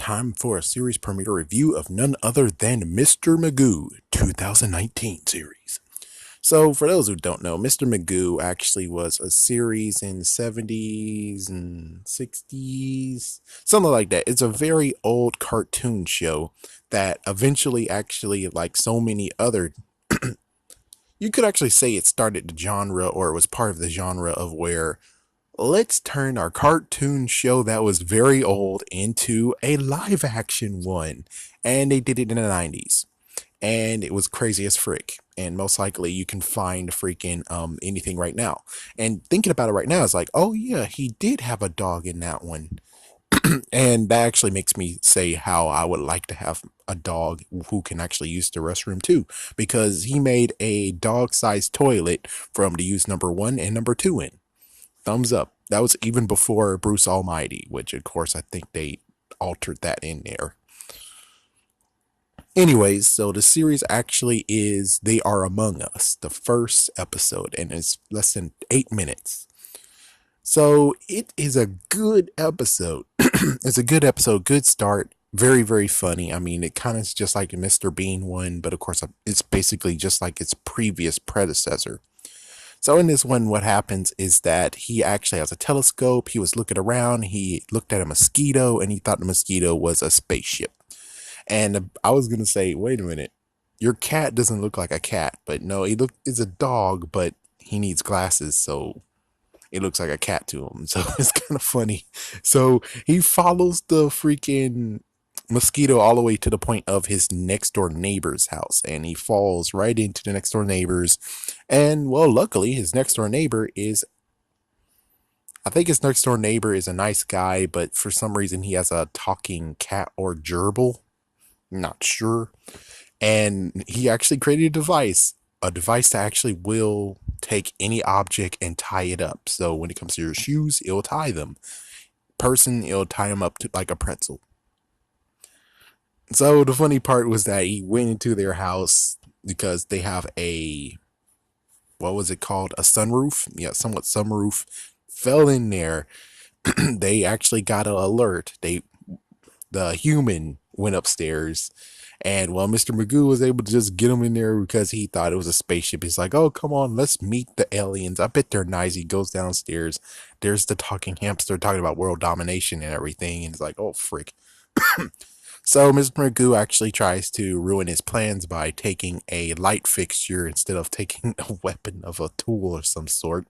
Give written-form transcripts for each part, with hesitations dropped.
time for a series premiere review of none other than Mr. Magoo 2019 series. So, for those who don't know, Mr. Magoo actually was a series in the 70s and 60s, something like that. It's a very old cartoon show that eventually, actually, like so many other, you could actually say it started the genre, or it was part of the genre of where let's turn our cartoon show that was very old into a live action one. And they did it in the 90s. And it was crazy as frick. And most likely you can find freaking anything right now. And thinking about it right now, it's like, oh yeah, he did have a dog in that one. And that actually makes me say how I would like to have a dog who can actually use the restroom too. Because he made a dog sized toilet from to use number one and number two in. Thumbs up. That was even before Bruce Almighty, which of course I think they altered that in there. Anyways, so the series actually is They Are Among Us, the first episode, and it's less than 8 minutes. So it is a good episode. It's a good episode, good start, very, very funny. I mean, it kind of is just like a Mr. Bean one, but of course it's basically just like its previous predecessor. So in this one, what happens is that he actually has a telescope. He was looking around. He looked at a mosquito and he thought the mosquito was a spaceship. And I was going to say, wait a minute, your cat doesn't look like a cat, but no, it's a dog, but he needs glasses. So it looks like a cat to him. So it's kind of funny. So he follows the freaking mosquito all the way to the point of his next door neighbor's house, and he falls right into the next door neighbor's. And well, luckily his next door neighbor is, I think his next door neighbor is a nice guy, but for some reason he has a talking cat or gerbil, not sure. And he actually created a device that actually will take any object and tie it up. So when it comes to your shoes, it'll tie them. Person, it'll tie them up to like a pretzel. So the funny part was that he went into their house because they have a, what was it called? A sunroof? Yeah, somewhat sunroof. Fell in there. They actually got an alert. The human went upstairs, and well, Mr. Magoo was able to just get him in there because he thought it was a spaceship. He's like, oh, come on, let's meet the aliens. I bet they're nice. He goes downstairs. There's the talking hamster talking about world domination and everything. And it's like, oh, frick. So Mr. Magoo actually tries to ruin his plans by taking a light fixture instead of taking a weapon of a tool of some sort.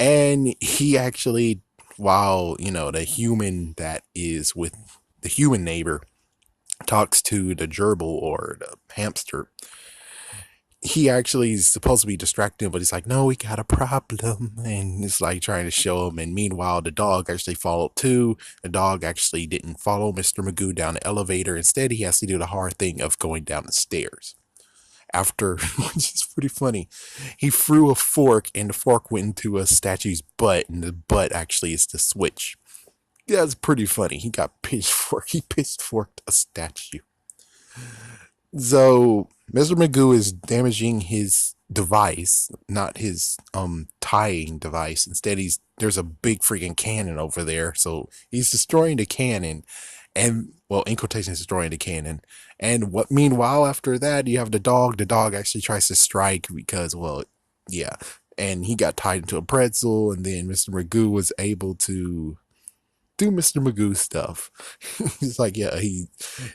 And he actually, while, the human that is with the human neighbor talks to the gerbil or the hamster, he actually is supposed to be distracting, but he's like, no, we got a problem. And it's like trying to show him. And meanwhile, the dog actually followed too. The dog actually didn't follow Mr. Magoo down the elevator. Instead, he has to do the hard thing of going down the stairs. After, which is pretty funny, he threw a fork and the fork went into a statue's butt, and the butt actually is the switch. Yeah, it's pretty funny. He pitchforked a statue. So Mr. Magoo is damaging his device, not his tying device. Instead, there's a big freaking cannon over there. So he's destroying the cannon, and well, in quotations, destroying the cannon. And what? Meanwhile, after that, you have the dog. The dog actually tries to strike because, well, yeah, and he got tied into a pretzel, and then Mr. Magoo was able to do Mr. Magoo stuff. He's like, yeah,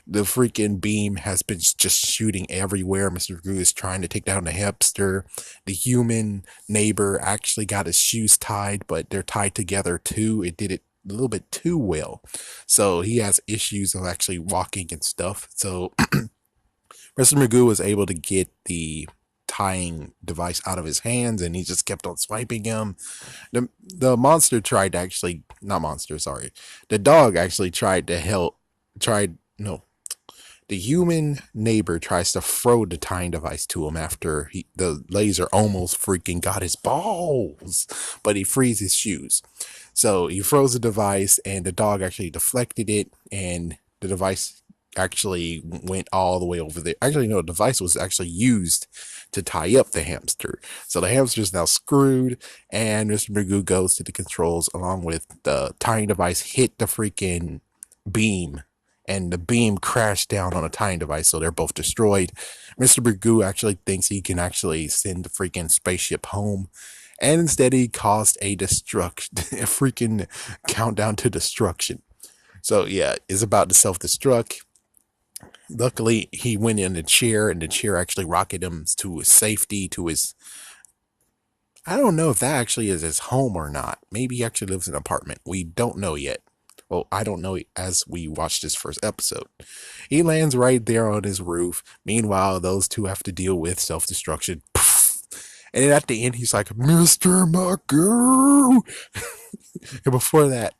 the freaking beam has been just shooting everywhere. Mr. Magoo is trying to take down the hamster. The human neighbor actually got his shoes tied, but they're tied together too. It did it a little bit too well. So he has issues of actually walking and stuff. So Mr. Magoo was able to get the tying device out of his hands, and he just kept on swiping him. The monster tried to actually, not monster, sorry. The dog actually tried to no. The human neighbor tries to throw the tying device to him after the laser almost freaking got his balls, but he frees his shoes. So he throws the device, and the dog actually deflected it, and the device actually went all the way over there. Actually, no, the device was actually used to tie up the hamster. So the hamster is now screwed, and Mr. Magoo goes to the controls along with the tying device, hit the freaking beam, and the beam crashed down on a tying device, so they're both destroyed. Mr. Magoo actually thinks he can actually send the freaking spaceship home, and instead he caused a a freaking countdown to destruction. So yeah, it's about to self-destruct. Luckily, he went in the chair, and the chair actually rocketed him to his safety, to his. I don't know if that actually is his home or not. Maybe he actually lives in an apartment. We don't know yet. Well, I don't know as we watch this first episode. He lands right there on his roof. Meanwhile, those two have to deal with self destruction. And then at the end, he's like, Mr. Magoo. And before that,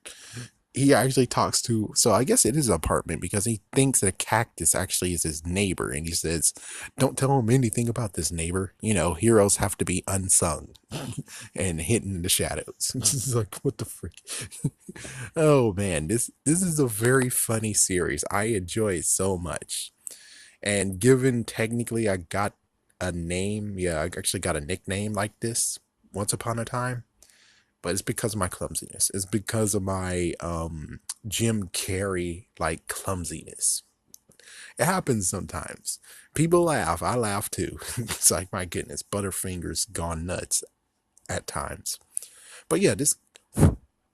he actually talks to, so I guess it is an apartment because he thinks that a cactus actually is his neighbor. And he says, don't tell him anything about this neighbor. You know, heroes have to be unsung and hidden in the shadows. It's like, what the frick? Oh man, this is a very funny series. I enjoy it so much. And given technically I got a name, yeah, I actually got a nickname like this once upon a time, but it's because of my clumsiness. It's because of my Jim Carrey like clumsiness. It happens sometimes. People laugh. I laugh too. It's like, my goodness, Butterfinger's gone nuts at times. But yeah, this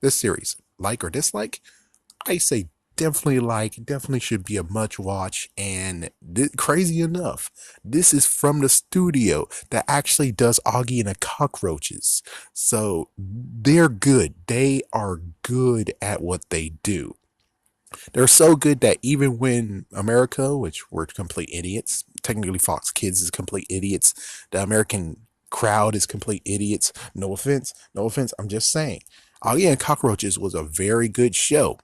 series, like or dislike, I say definitely like, definitely should be a much watch. And crazy enough, this is from the studio that actually does Augie and the Cockroaches. So they're good. They are good at what they do. They're so good that even when America, which we're complete idiots, technically Fox Kids is complete idiots, the American crowd is complete idiots. No offense, no offense. I'm just saying. Augie and Cockroaches was a very good show,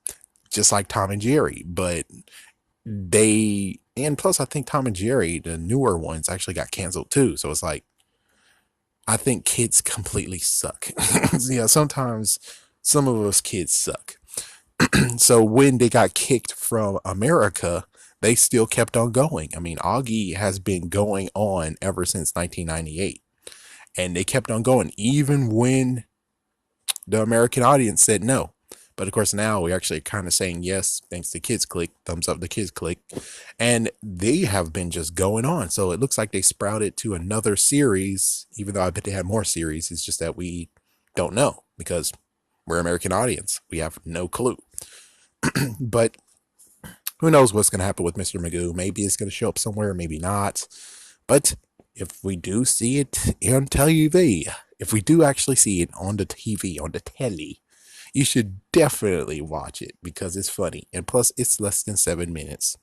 just like Tom and Jerry. But and plus, I think Tom and Jerry, the newer ones, actually got canceled too. So it's like, I think kids completely suck. Yeah, sometimes some of us kids suck. So when they got kicked from America, they still kept on going. I mean, Augie has been going on ever since 1998, and they kept on going even when the American audience said no. But of course, now we're actually kind of saying yes, thanks to Kids Click, thumbs up the Kids Click, and they have been just going on. So it looks like they sprouted to another series, even though I bet they had more series. It's just that we don't know because we're American audience. We have no clue. But who knows what's going to happen with Mr. Magoo? Maybe it's going to show up somewhere, maybe not. But if we do see it on TV, if we do actually see it on the TV, on the telly, you should definitely watch it because it's funny. And plus, it's less than 7 minutes.